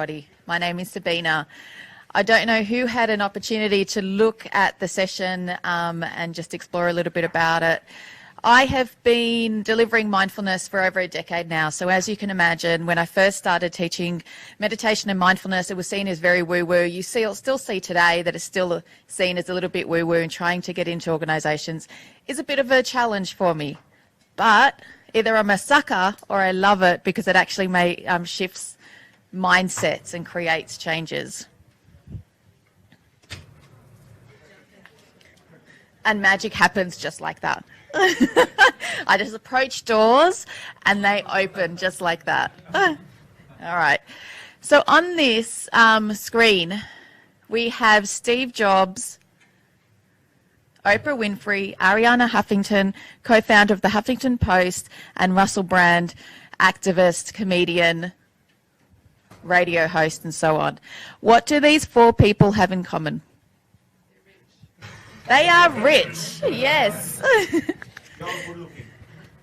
everybody. My name is Sabina. I don't know who had an opportunity to look at the session and just explore a little bit about it. I have been delivering mindfulness for over a decade now. So as you can imagine, when I first started teaching meditation and mindfulness, it was seen as very woo-woo. You still see today that it's still seen as a little bit woo-woo, and trying to get into organisations is a bit of a challenge for me. But either I'm a sucker or I love it because it actually shifts mindsets and creates changes. And magic happens just like that. I just approach doors and they open just like that. All right. So on this screen, we have Steve Jobs, Oprah Winfrey, Arianna Huffington, co-founder of the Huffington Post, and Russell Brand, activist, comedian, radio host, and so on. What do these four people have in common? They are rich, yes.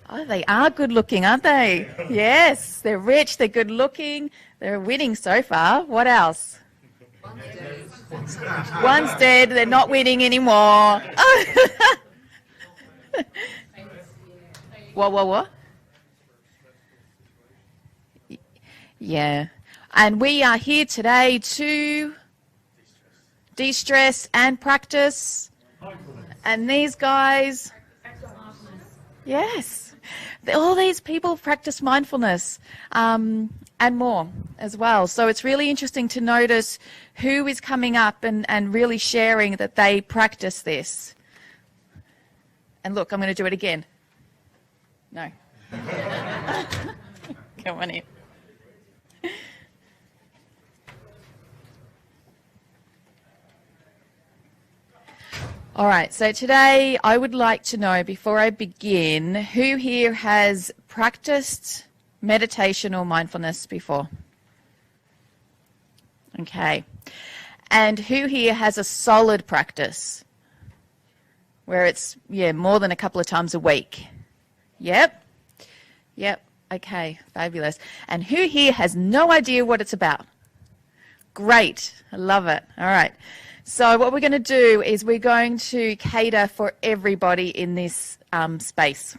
Oh, they are good looking, aren't they? Yes, they're rich, they're good looking, they're winning so far. What else? One's dead, they're not winning anymore. What? Yeah. And we are here today to de-stress and practice. And these guys, yes, all these people practice mindfulness and more as well. So it's really interesting to notice who is coming up and really sharing that they practice this. And look, I'm going to do it again. No. Come on in. All right, so today I would like to know, before I begin, who here has practiced meditation or mindfulness before? Okay. And who here has a solid practice where it's, more than a couple of times a week? Yep. Okay, fabulous. And who here has no idea what it's about? Great, I love it. All right. So what we're going to do is we're going to cater for everybody in this space.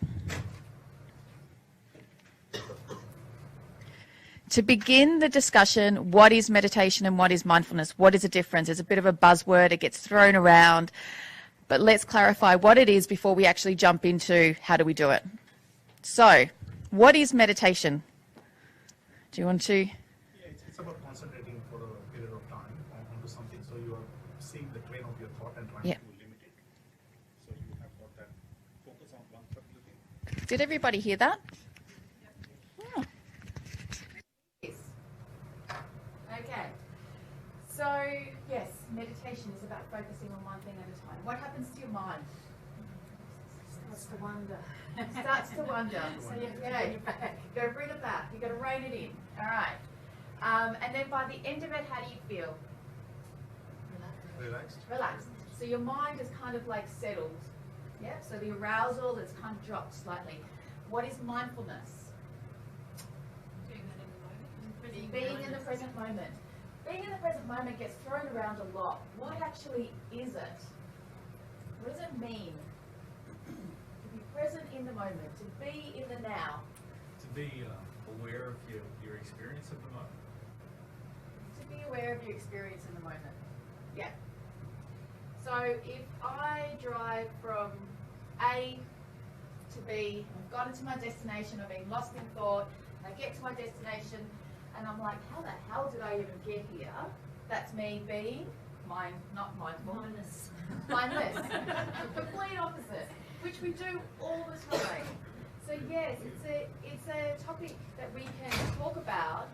To begin the discussion, what is meditation and what is mindfulness? What is the difference? It's a bit of a buzzword. It gets thrown around. But let's clarify what it is before we actually jump into how do we do it. So, what is meditation? Do you want to? It's about concentrating for a period of time onto something, so you are seeing the train of your thought and trying to limit it. So you have got that focus on one particular thing. Did everybody hear that? Oh. Okay. So, yes, meditation is about focusing on one thing at a time. What happens to your mind? Starts to wander. Starts to wander. So you got to bring it back. You've got to rein it in. All right. And then by the end of it, how do you feel? Relaxed. So your mind is kind of like settled. Yeah. So the arousal is kind of dropped slightly. What is mindfulness? Being in the present moment. Being in the present moment gets thrown around a lot. What actually is it? What does it mean? To be present in the moment, to be in the now. To be aware of your experience of the moment. To be aware of your experience in the moment. Yeah. So if I drive from A to B, I've gotten to my destination, I've been lost in thought, I get to my destination, and I'm like, how the hell did I even get here? That's me being not mindful. Mindless. Complete opposite, which we do all the time. So yes, it's a topic that we can talk about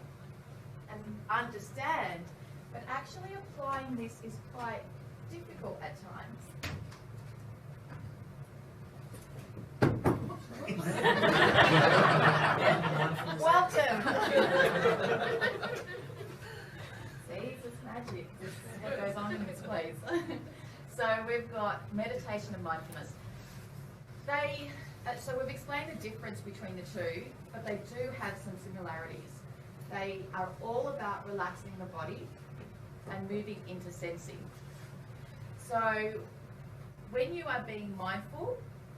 and understand, but actually applying this is quite difficult at times. Welcome. See, it's just magic. This is what goes on in this place. So we've got meditation and mindfulness. So we've explained the difference between the two, but they do have some similarities. They are all about relaxing the body and moving into sensing. So when you are being mindful,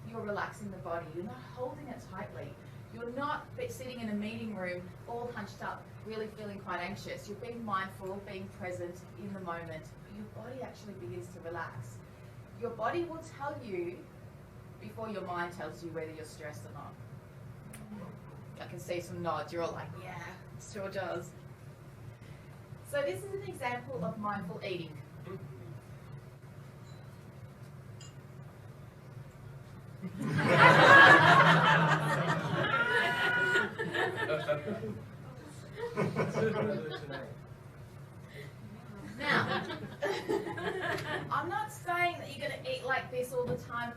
you're relaxing the body. You're not holding it tightly. You're not sitting in a meeting room all hunched up, really feeling quite anxious. You're being mindful, being present in the moment. Your body actually begins to relax. Your body will tell you before your mind tells you whether you're stressed or not. I can see some nods. You're all like, yeah, it sure does. So this is an example of mindful eating. Now, I'm not saying that you're going to eat like this all the time.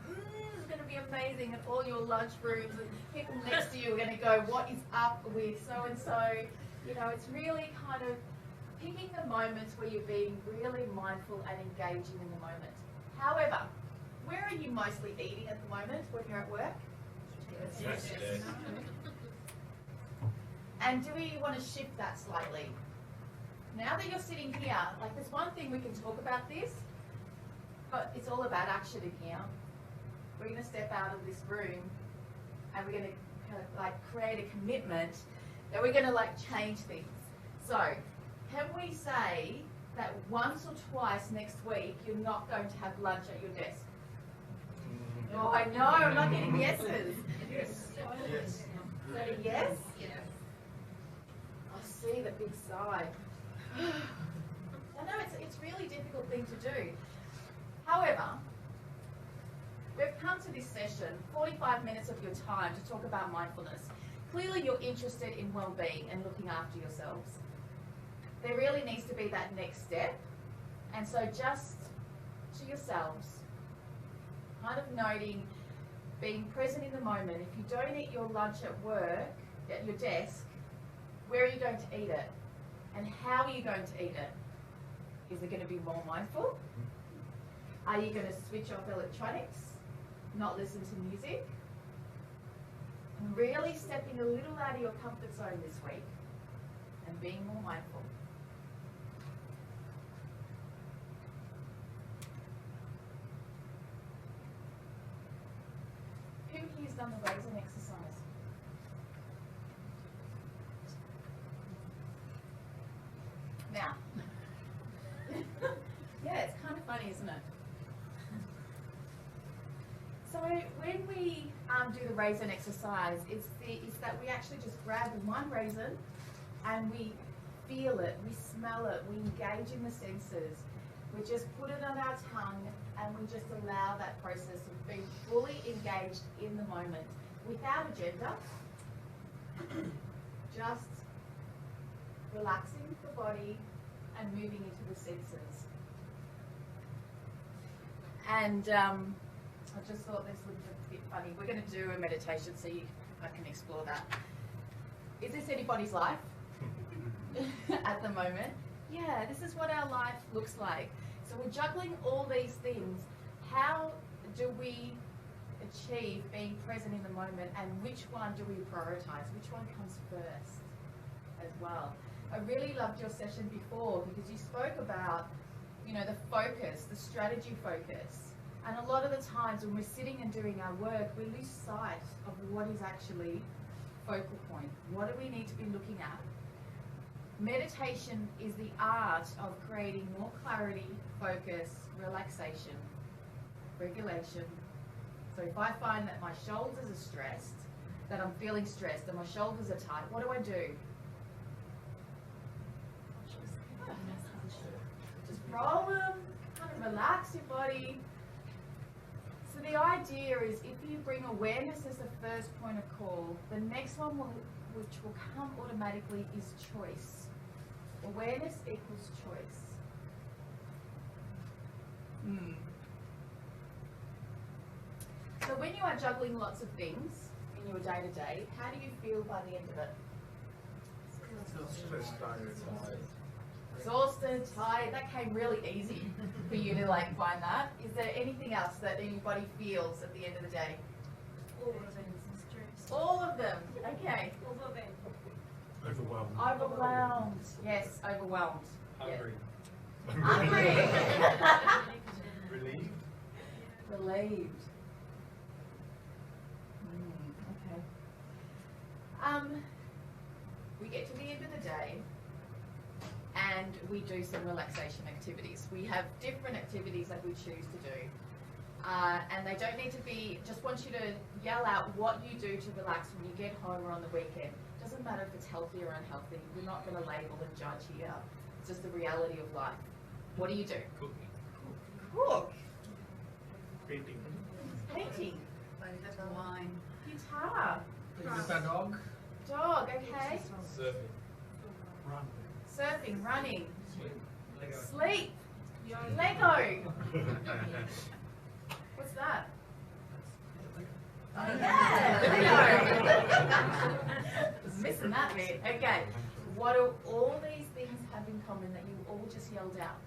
It's going to be amazing, and all your lunch rooms and people next to you are going to go, what is up with so-and-so? You know, it's really kind of picking the moments where you're being really mindful and engaging in the moment. However, where are you mostly eating at the moment when you're at work? Yes. And do we want to shift that slightly? Now that you're sitting here, like there's one thing we can talk about this, but it's all about action in here. We're going to step out of this room and we're going to kind of like create a commitment that we're going to like change things. So can we say that once or twice next week you're not going to have lunch at your desk? Oh, I know, I'm not getting yeses. Yes. Yes. Say yes? Yes. I see the big sigh. I know it's really difficult thing to do. However, we've come to this session, 45 minutes of your time to talk about mindfulness. Clearly you're interested in well-being and looking after yourselves. There really needs to be that next step. And so just to yourselves, kind of noting, being present in the moment. If you don't eat your lunch at work, at your desk, where are you going to eat it? And how are you going to eat it? Is it going to be more mindful? Are you going to switch off electronics? Not listen to music? And really stepping a little out of your comfort zone this week and being more mindful. Who here's done the raising exercise? Now, yeah, it's kind of funny, isn't it? So when we do the raisin exercise, it's that we actually just grab one raisin and we feel it, we smell it, we engage in the senses. We just put it on our tongue and we just allow that process of being fully engaged in the moment without agenda, just relaxing the body and moving into the senses. And I just thought this would be a bit funny. We're going to do a meditation, so I can explore that. Is this anybody's life at the moment? Yeah, this is what our life looks like. So we're juggling all these things. How do we achieve being present in the moment, and which one do we prioritize? Which one comes first as well? I really loved your session before because you spoke about, you know, the focus, the strategy focus. And a lot of the times when we're sitting and doing our work, we lose sight of what is actually focal point. What do we need to be looking at? Meditation is the art of creating more clarity, focus, relaxation, regulation. So if I find that my shoulders are stressed, that I'm feeling stressed and my shoulders are tight, what do? Just roll them, kind of relax your body. So the idea is if you bring awareness as the first point of call, the next one which will come automatically is choice. Awareness equals choice. So when you are juggling lots of things in your day-to-day, how do you feel by the end of it? Stressed, tired. Exhausted, tired. That came really easy for you to like find that. Is there anything else that anybody feels at the end of the day? All of them. Stress. All of them. Okay. All of them. Overwhelmed. Overwhelmed. Yes, overwhelmed. Hungry. Hungry. Relieved. Relieved. Okay. We get to the end of the day and we do some relaxation activities. We have different activities that we choose to do. And they don't need to be, just want you to yell out what you do to relax when you get home or on the weekend. Doesn't matter if it's healthy or unhealthy. We're not going to label and judge here. It's just the reality of life. What do you do? Cooking. Cook. Painting. Painting. Wine. Guitar. With our dog. Dog, okay. Surfing. Run. Surfing, running. Lego. Sleep. Lego. What's that? Oh yeah, Lego. Was missing that bit. Okay. What do all these things have in common that you all just yelled out?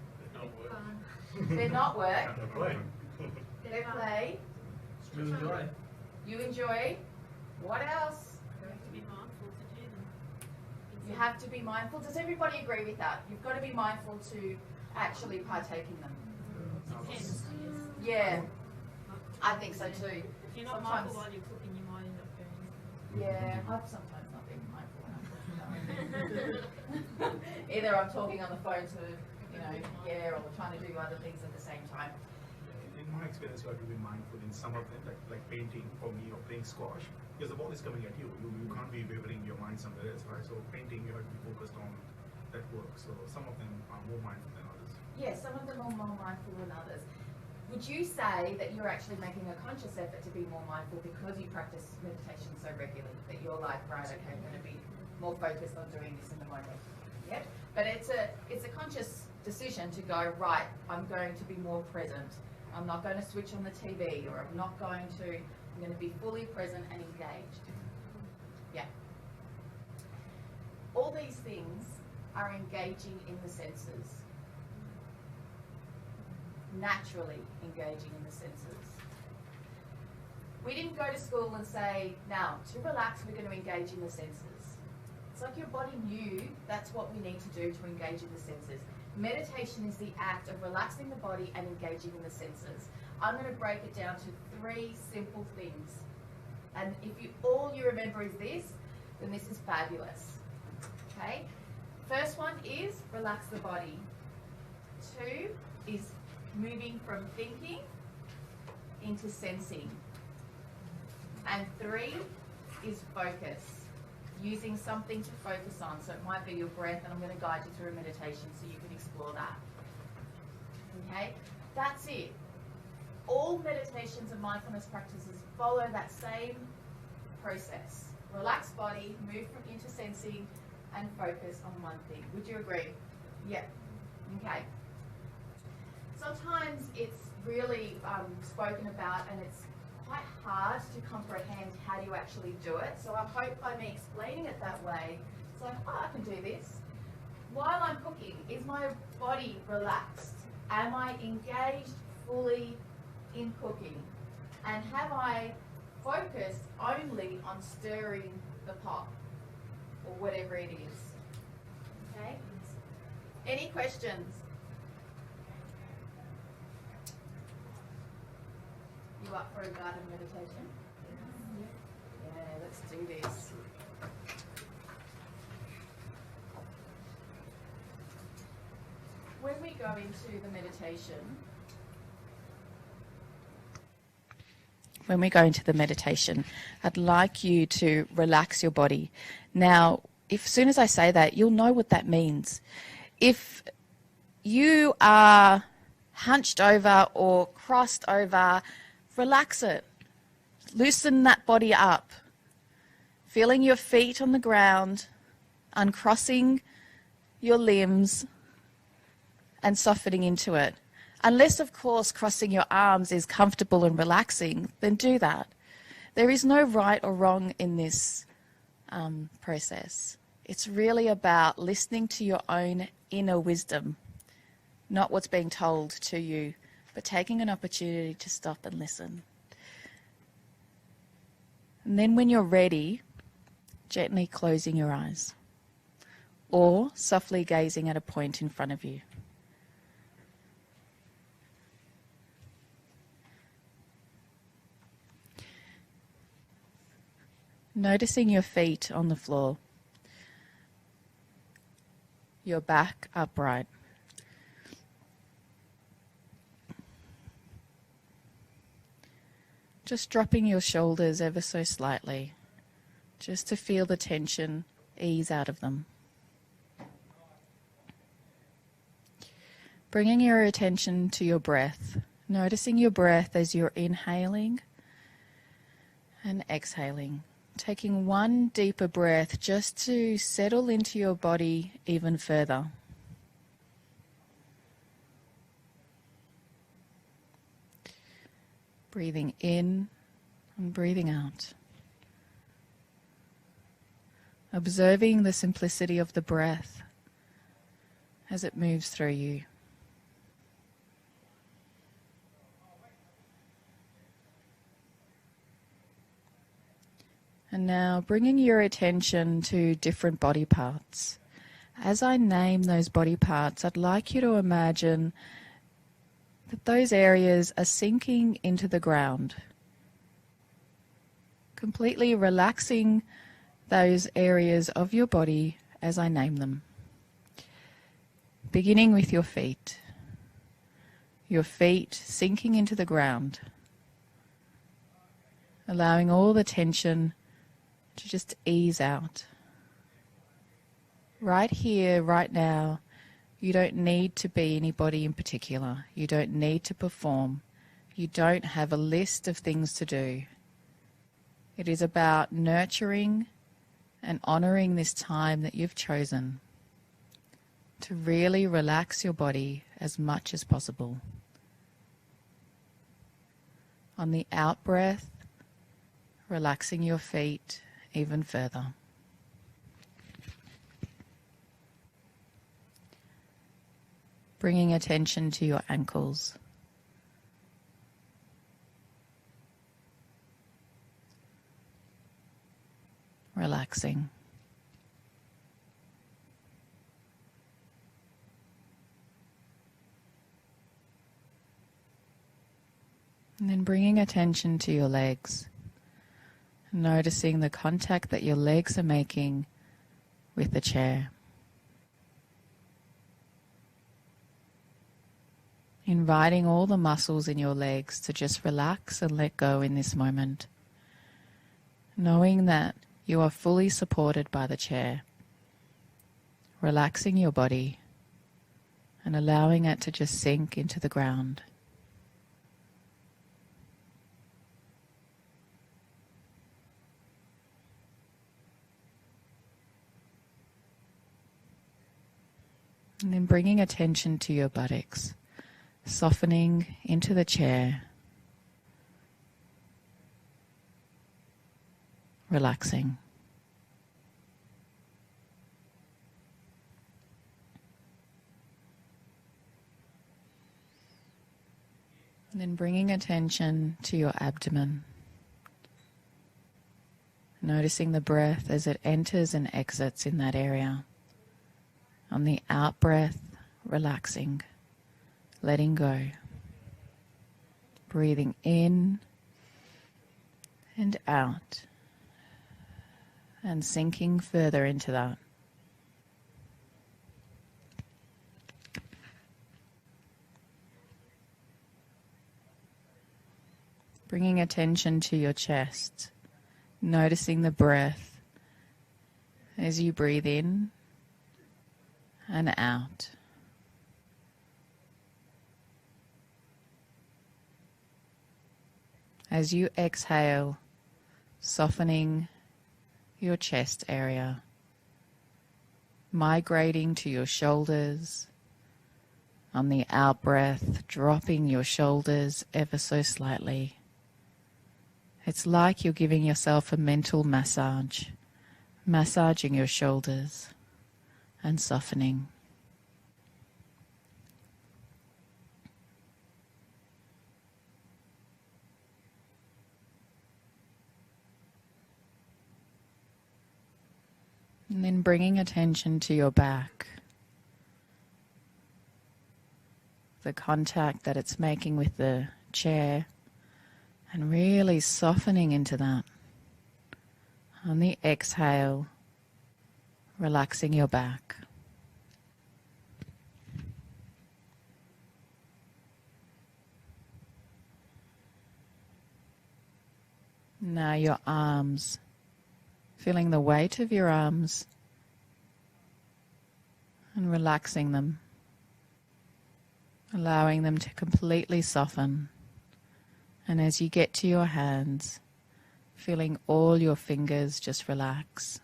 They're not work. They're playing. They play. You enjoy. You enjoy. What else? You have to be mindful to do them. You have to be mindful. Does everybody agree with that? You've got to be mindful to actually partake in them. Yes. Yeah, I think so too. If you're not Sometimes- mindful while you're cooking, you might end up doing it. Yeah, I've sometimes not been mindful when I'm talking. Either I'm talking on the phone to, or trying to do other things at the same time. In my experience, you have to be mindful in some of them, like painting for me or playing squash, because the ball is coming at you. You can't be wavering your mind somewhere else, right? So painting, you have to be focused on that work. So some of them are more mindful than others. Yeah, some of them are more mindful than others. Would you say that you're actually making a conscious effort to be more mindful because you practice meditation so regularly that you're like, right, okay, I'm going to be more focused on doing this in the moment? Yep. But it's a conscious decision to go, right, I'm going to be more present. I'm not going to switch on the TV, or I'm going to be fully present and engaged. Yeah. All these things are engaging in the senses. Naturally engaging in the senses. We didn't go to school and say, now, to relax, we're going to engage in the senses. It's like your body knew that's what we need to do to engage in the senses. Meditation is the act of relaxing the body and engaging in the senses. I'm going to break it down to 3 simple things. And if all you remember is this, then this is fabulous. Okay? First one is relax the body. 2 is moving from thinking into sensing. And 3 is focus. Using something to focus on. So it might be your breath, and I'm going to guide you through a meditation so you can explore that. Okay? That's it. All meditations and mindfulness practices follow that same process. Relax body, move from into sensing, and focus on one thing. Would you agree? Yeah. Okay. Sometimes it's really spoken about, and it's quite hard to comprehend how you actually do it. So I hope by me explaining it that way, it's like, oh, I can do this. While I'm cooking, is my body relaxed? Am I engaged fully in cooking? And have I focused only on stirring the pot or whatever it is? Okay? Any questions? You up for a guided meditation? Yeah, let's do this. When we go into the meditation, I'd like you to relax your body. Now, as soon as I say that, you'll know what that means. If you are hunched over or crossed over, relax it. Loosen that body up. Feeling your feet on the ground, uncrossing your limbs and softening into it. Unless, of course, crossing your arms is comfortable and relaxing, then do that. There is no right or wrong in this process. It's really about listening to your own inner wisdom, not what's being told to you, but taking an opportunity to stop and listen. And then when you're ready, gently closing your eyes. or softly gazing at a point in front of you. Noticing your feet on the floor, your back upright. Just dropping your shoulders ever so slightly, just to feel the tension ease out of them. Bringing your attention to your breath, noticing your breath as you're inhaling and exhaling. Taking one deeper breath just to settle into your body even further. Breathing in and breathing out. Observing the simplicity of the breath as it moves through you. And now bringing your attention to different body parts. As I name those body parts, I'd like you to imagine that those areas are sinking into the ground. Completely relaxing those areas of your body as I name them. Beginning with your feet. Your feet sinking into the ground. Allowing all the tension to just ease out. Right here, right now, you don't need to be anybody in particular. You don't need to perform. You don't have a list of things to do. It is about nurturing and honoring this time that you've chosen to really relax your body as much as possible. On the out breath, relaxing your feet even further. Bringing attention to your ankles. Relaxing. And then bringing attention to your legs. Noticing the contact that your legs are making with the chair. Inviting all the muscles in your legs to just relax and let go in this moment. Knowing that you are fully supported by the chair. Relaxing your body and allowing it to just sink into the ground. And then bringing attention to your buttocks, softening into the chair, relaxing. And then bringing attention to your abdomen, noticing the breath as it enters and exits in that area. On the out breath, relaxing, letting go. Breathing in and out, and sinking further into that. Bringing attention to your chest, noticing the breath as you breathe in and out. As you exhale, softening your chest area, migrating to your shoulders. On the out breath, dropping your shoulders ever so slightly. It's like you're giving yourself a mental massage, massaging your shoulders and softening. And And then bringing attention to your back, the contact that it's making with the chair, and really softening into that. On the exhale, relaxing your back. Now your arms, feeling the weight of your arms and relaxing them, allowing them to completely soften. And as you get to your hands, feeling all your fingers just relax.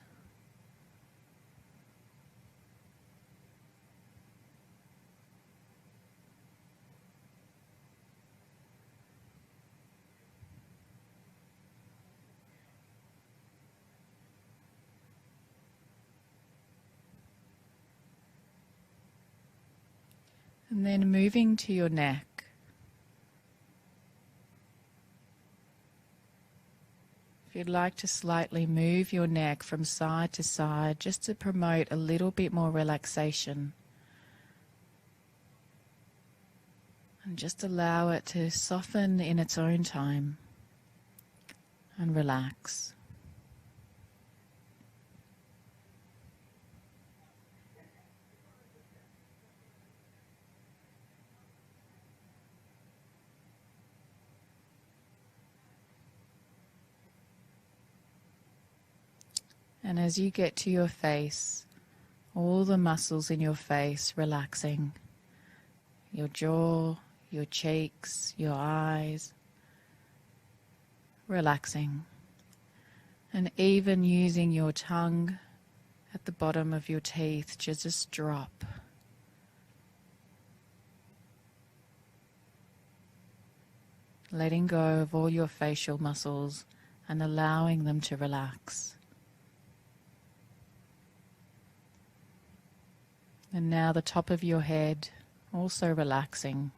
And then moving to your neck. If you'd like to slightly move your neck from side to side just to promote a little bit more relaxation. And just allow it to soften in its own time and relax. And as you get to your face, all the muscles in your face relaxing. Your jaw, your cheeks, your eyes, relaxing. And even using your tongue at the bottom of your teeth to just drop. Letting go of all your facial muscles and allowing them to relax. And now the top of your head also relaxing.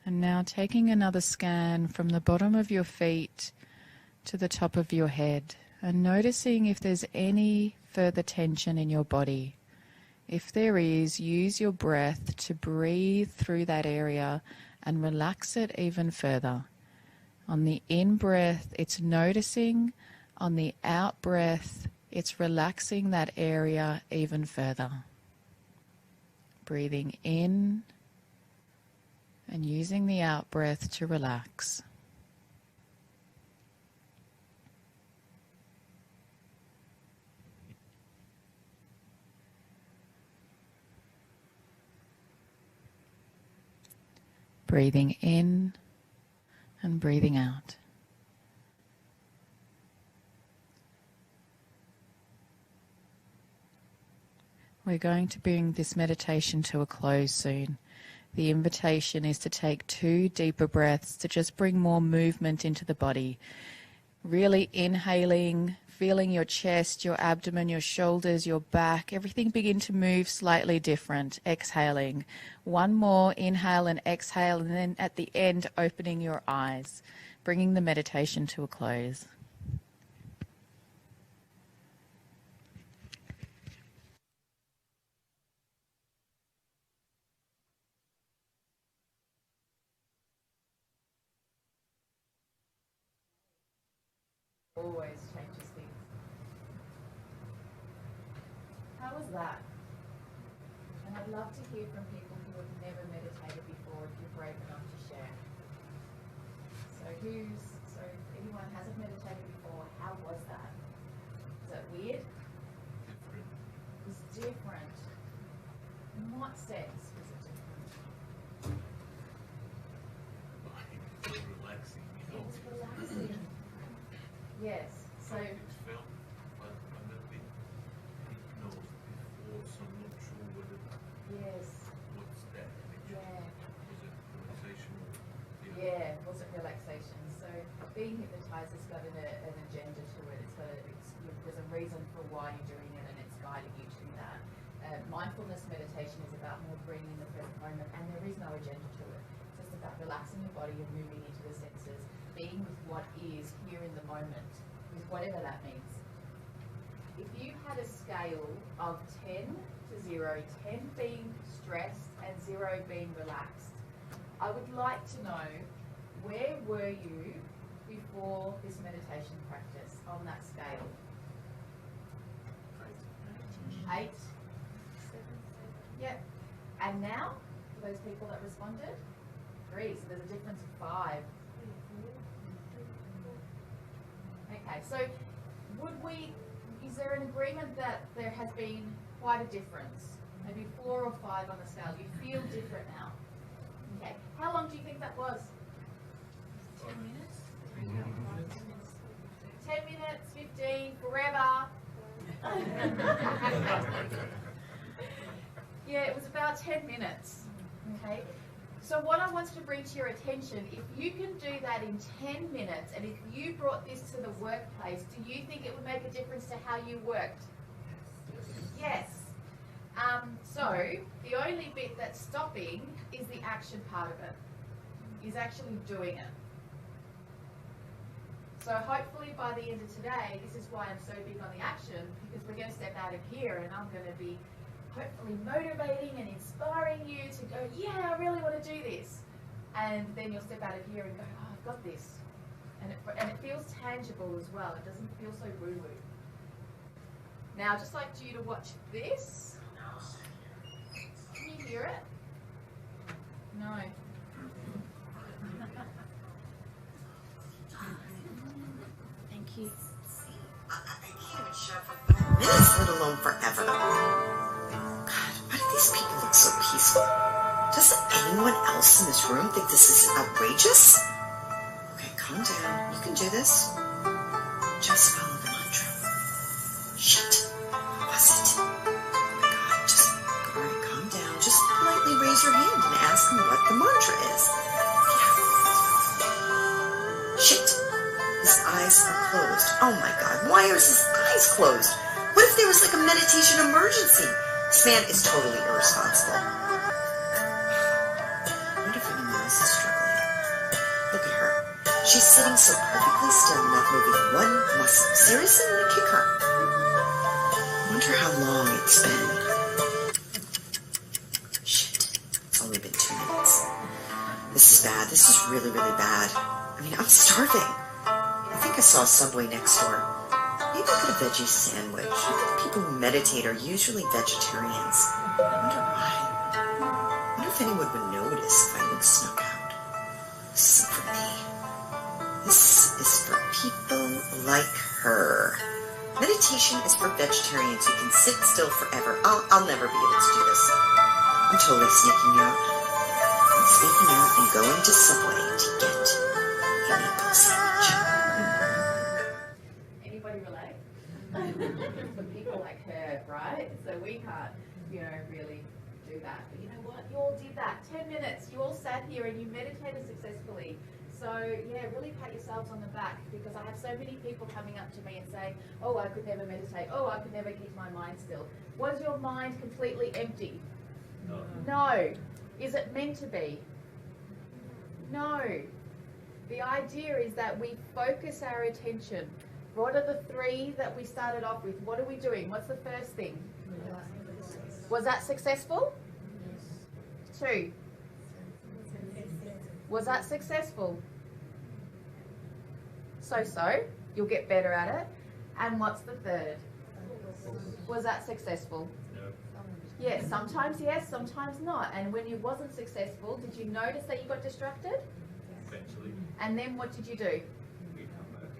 And now taking another scan from the bottom of your feet to the top of your head and noticing if there's any further tension in your body. If there is, use your breath to breathe through that area and relax it even further. On the in-breath, it's noticing. On the out-breath, it's relaxing that area even further. Breathing in and using the out-breath to relax. Breathing in and breathing out. We're going to bring this meditation to a close soon. The invitation is to take 2 deeper breaths to just bring more movement into the body. Really inhaling, feeling your chest, your abdomen, your shoulders, your back, everything begin to move slightly different. Exhaling. 1 more inhale and exhale, and then at the end opening your eyes, bringing the meditation to a close. Always changes things. How was that? And I'd love to hear from people who have never meditated before, if you're brave enough to share. So if anyone hasn't meditated before, how was that? Was it weird? Different. It was different. In what sense was it different? It's relaxing, It was relaxing. Yes. So It felt like I'm a bit hypnosed before, so I'm not sure whether yes. what's that actually. Yeah. Was it relaxation or Yeah, was it relaxation? So being hypnotized has got an agenda to it. There's a reason for why you're doing it, and it's guiding you to that. mindfulness meditation is about more bringing the present moment, and there is no agenda to it. It's just about relaxing your body and moving into the senses, being with what is here in the moment, with whatever that means. If you had a scale of 10 to 0, 10 being stressed and 0 being relaxed, I would like to know, where were you before this meditation practice on that scale? 8? 7? Yep. And now, for those people that responded? 3. So there's a difference of 5. Okay, so is there an agreement that there has been quite a difference? Maybe 4 or 5 on the scale. You feel different now. Okay. How long do you think that was? 10 minutes? 10 minutes, 15, forever. Yeah, it was about 10 minutes. Okay. So what I want to bring to your attention, if you can do that in 10 minutes, and if you brought this to the workplace, do you think it would make a difference to how you worked? Yes. So the only bit that's stopping is the action part of it, is actually doing it. So hopefully by the end of today, this is why I'm so big on the action, because we're going to step out of here and I'm going to be hopefully motivating and inspiring you to go, yeah, I really want to do this. And then you'll step out of here and go, oh, I've got this. And it feels tangible as well. It doesn't feel so woo-woo. Now, I'd just like you to watch this. Can you hear it? No. Thank you. I can't even shut up for 5 minutes, let alone forever. God, why do these people look so peaceful? Doesn't anyone else in this room think this is outrageous? Okay, calm down. You can do this. Just follow the mantra. Shit. What was it? Oh my God, just all right, calm down. Just politely raise your hand and ask them what the mantra is. Yeah. Shit. His eyes are closed. Oh my God, why are his eyes closed? What if there was like a meditation emergency? This man is totally irresponsible. I wonder if anyone else is struggling. Look at her. She's sitting so perfectly still, not moving one muscle. Seriously, I'm gonna kick her. I wonder how long it's been. Shit, it's only been 2 minutes. This is bad. This is really, really bad. I mean, I'm starving. I think I saw a Subway next door. Maybe I'll get a veggie sandwich. I think people who meditate are usually vegetarians. I wonder why. I wonder if anyone would notice if I look snuck out. This isn't for me. This is for people like her. Meditation is for vegetarians who can sit still forever. I'll never be able to do this. I'm totally sneaking out. I'm sneaking out and going to Subway to get a meatball sandwich. Anybody relate? For people like her, right? So we can't, really do that. But you know what? You all did that. 10 minutes. You all sat here and you meditated successfully. So yeah, really pat yourselves on the back, because I have so many people coming up to me and saying, oh, I could never meditate. Oh, I could never keep my mind still. Was your mind completely empty? No. No. Is it meant to be? No. The idea is that we focus our attention. What are the 3 that we started off with? What are we doing? What's the first thing? Was that successful? 2. Was that successful? So. You'll get better at it. And what's the 3rd? Was that successful? No. Yes, sometimes not. And when you wasn't successful, did you notice that you got distracted? Eventually, And then what did you do? we come back.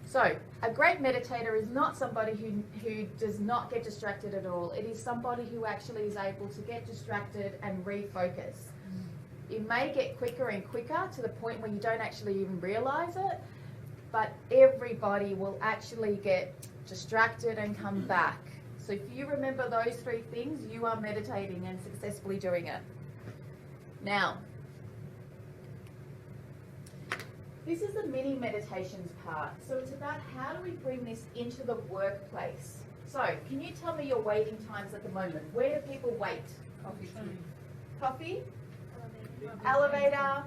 So, a great meditator is not somebody who does not get distracted at all. It is somebody who actually is able to get distracted and refocus. It may get quicker and quicker to the point where you don't actually even realize it, but everybody will actually get distracted and come back. So if you remember those 3 things, you are meditating and successfully doing it. Now, this is the mini meditations part. So it's about how do we bring this into the workplace. So, can you tell me your waiting times at the moment? Where do people wait? Coffee? Elevator?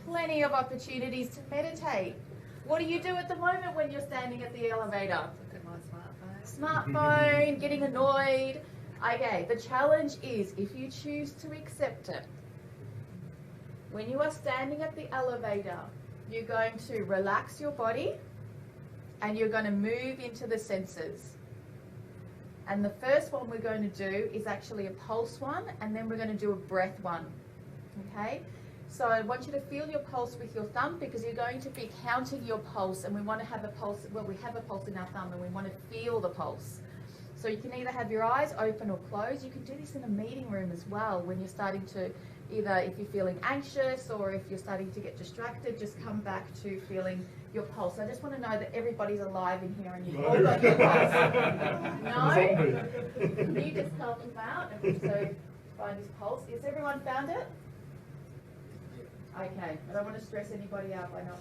Plenty of opportunities to meditate. What do you do at the moment when you're standing at the elevator? Look at my smartphone. Smartphone, getting annoyed. Okay, the challenge is if you choose to accept it, when you are standing at the elevator, you're going to relax your body and you're going to move into the senses. And the first one we're going to do is actually a pulse one, and then we're going to do a breath one. Okay? So I want you to feel your pulse with your thumb, because you're going to be counting your pulse, and we want to have a pulse, well, we have a pulse in our thumb and we want to feel the pulse. So you can either have your eyes open or closed. You can do this in a meeting room as well when you're starting to, either if you're feeling anxious or if you're starting to get distracted, just come back to feeling your pulse. I just want to know that everybody's alive in here and you've all got your pulse. No? Can you just help him out and also find his pulse? Has everyone found it? Okay, I don't want to stress anybody out by not.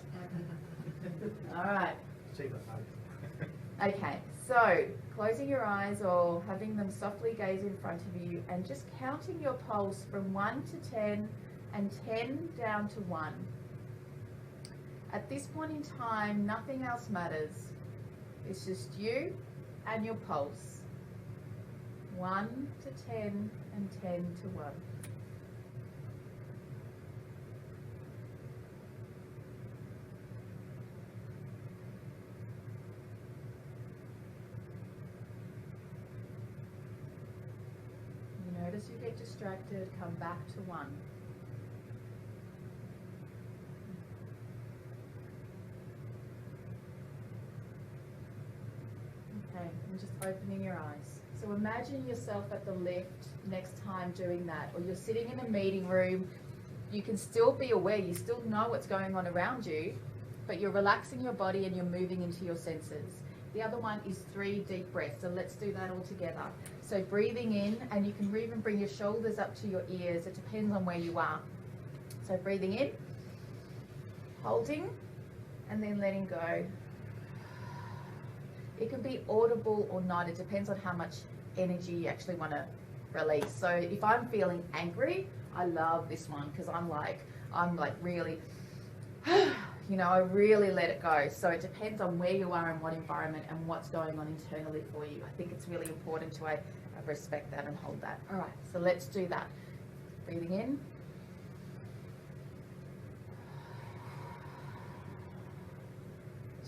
All right. Okay, so closing your eyes or having them softly gaze in front of you and just counting your pulse from 1 to 10 and 10 down to 1. At this point in time, nothing else matters. It's just you and your pulse. 1 to 10 and 10 to 1. Notice you get distracted, come back to 1. Okay, and just opening your eyes. So imagine yourself at the left next time doing that, or you're sitting in a meeting room. You can still be aware, you still know what's going on around you, but you're relaxing your body and you're moving into your senses. The other one is 3 deep breaths, so let's do that all together. So breathing in, and you can even bring your shoulders up to your ears. It depends on where you are. So breathing in, holding, and then letting go. It can be audible or not. It depends on how much energy you actually want to release. So if I'm feeling angry, I love this one because I'm like really, you know, I really let it go. So it depends on where you are and what environment and what's going on internally for you. I think it's really important to respect that and hold that. All right, so let's do that. Breathing in.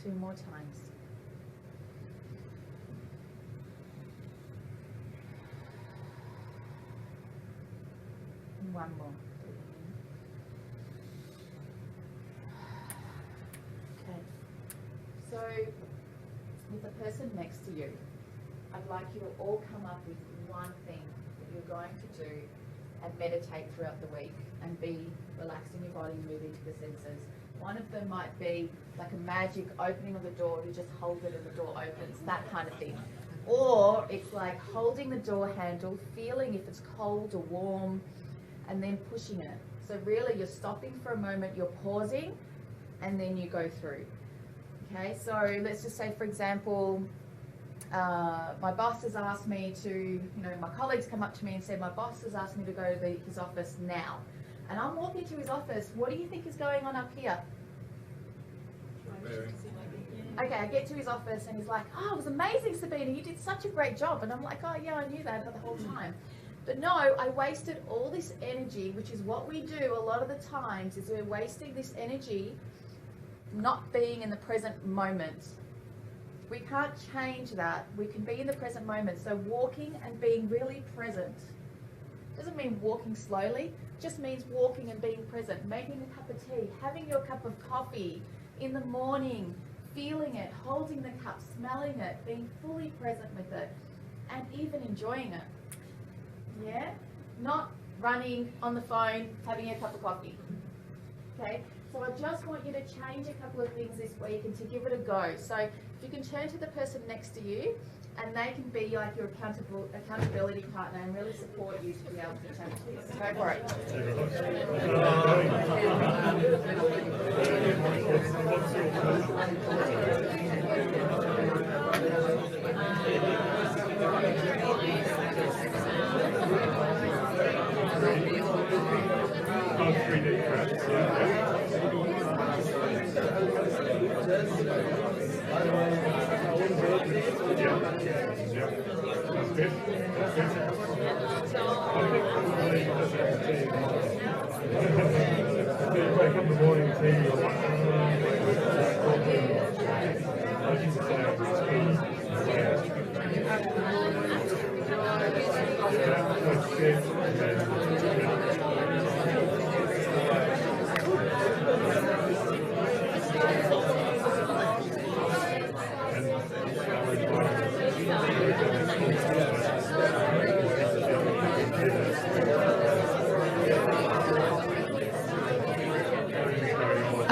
Two more times. And one more. Okay. So, with the person next to you, I'd like you to all come up with one thing that you're going to do and meditate throughout the week and be relaxing your body, moving to the senses. One of them might be like a magic opening of the door. You just hold it and the door opens, that kind of thing. Or it's like holding the door handle, feeling if it's cold or warm, and then pushing it. So really you're stopping for a moment, you're pausing, and then you go through. Okay, so let's just say, for example, my boss has asked me to, my colleagues come up to me and said, my boss has asked me to go to his office now. And I'm walking to his office. What do you think is going on up here? Okay, I get to his office and he's like, oh, it was amazing, Sabina. You did such a great job. And I'm like, oh, yeah, I knew that the whole time. But no, I wasted all this energy, which is what we do a lot of the times, is we're wasting this energy not being in the present moment. We can't change that. We can be in the present moment. So walking and being really present doesn't mean walking slowly, just means walking and being present, making a cup of tea, having your cup of coffee in the morning, feeling it, holding the cup, smelling it, being fully present with it, and even enjoying it. Yeah? Not running on the phone, having a cup of coffee. Okay? So I just want you to change a couple of things this week and to give it a go. So if you can turn to the person next to you, and they can be like your accountability partner and really support you to be able to change this. Go for it.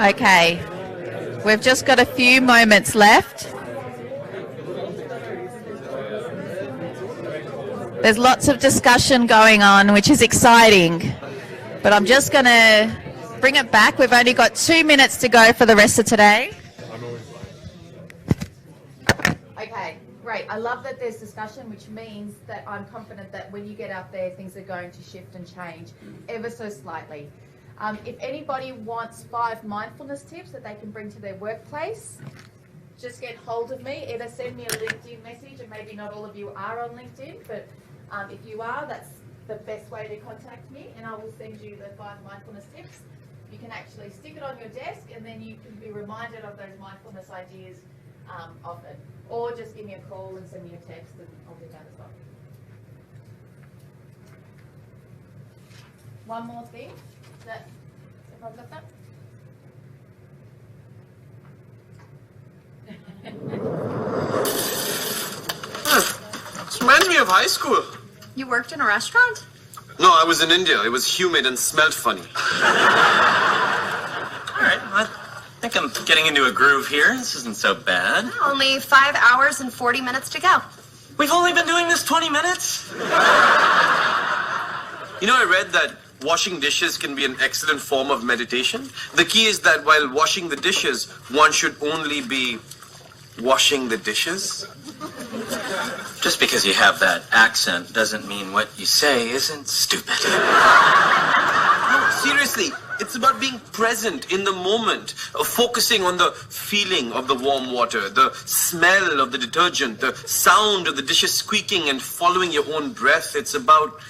Okay, we've just got a few moments left. There's lots of discussion going on, which is exciting, but I'm just going to bring it back. We've only got 2 minutes to go for the rest of today. Okay, great. I love that there's discussion, which means that I'm confident that when you get out there, things are going to shift and change ever so slightly. If anybody wants 5 mindfulness tips that they can bring to their workplace, just get hold of me. Either send me a LinkedIn message, and maybe not all of you are on LinkedIn, but if you are, that's the best way to contact me, and I will send you the 5 mindfulness tips. You can actually stick it on your desk, and then you can be reminded of those mindfulness ideas often. Or just give me a call and send me a text, and I'll do that as well. One more thing. That everyone got that? This reminds me of high school. You worked in a restaurant? No, I was in India. It was humid and smelled funny. All right, I think I'm getting into a groove here. This isn't so bad. Only 5 hours and 40 minutes to go. We've only been doing this 20 minutes? You know, I read that washing dishes can be an excellent form of meditation. The key is that while washing the dishes, one should only be washing the dishes. Just because you have that accent doesn't mean what you say isn't stupid. No, seriously, it's about being present in the moment, focusing on the feeling of the warm water, the smell of the detergent, the sound of the dishes squeaking, and following your own breath. It's about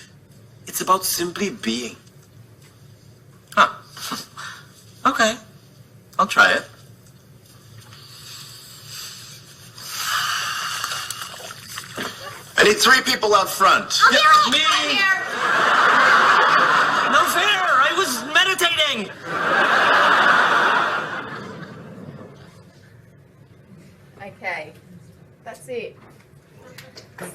simply being. Huh. Okay, I'll try it. I need 3 people out front. I'll be right Me! here. No fair! I was meditating! Okay, that's it. So,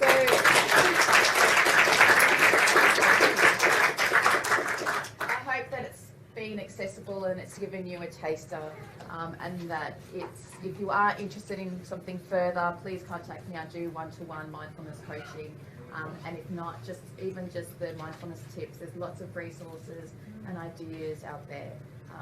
I hope that it's been accessible and it's given you a taster, and that if you are interested in something further, please contact me. I do one-to-one mindfulness coaching, and if not, just the mindfulness tips. There's lots of resources and ideas out there.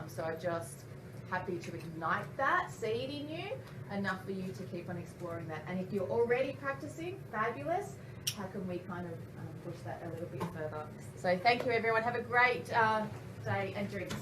So I'm just happy to ignite that seed in you enough for you to keep on exploring that. And if you're already practicing, fabulous. How can we kind of push that a little bit further? So thank you, everyone. Have a great day and drinks.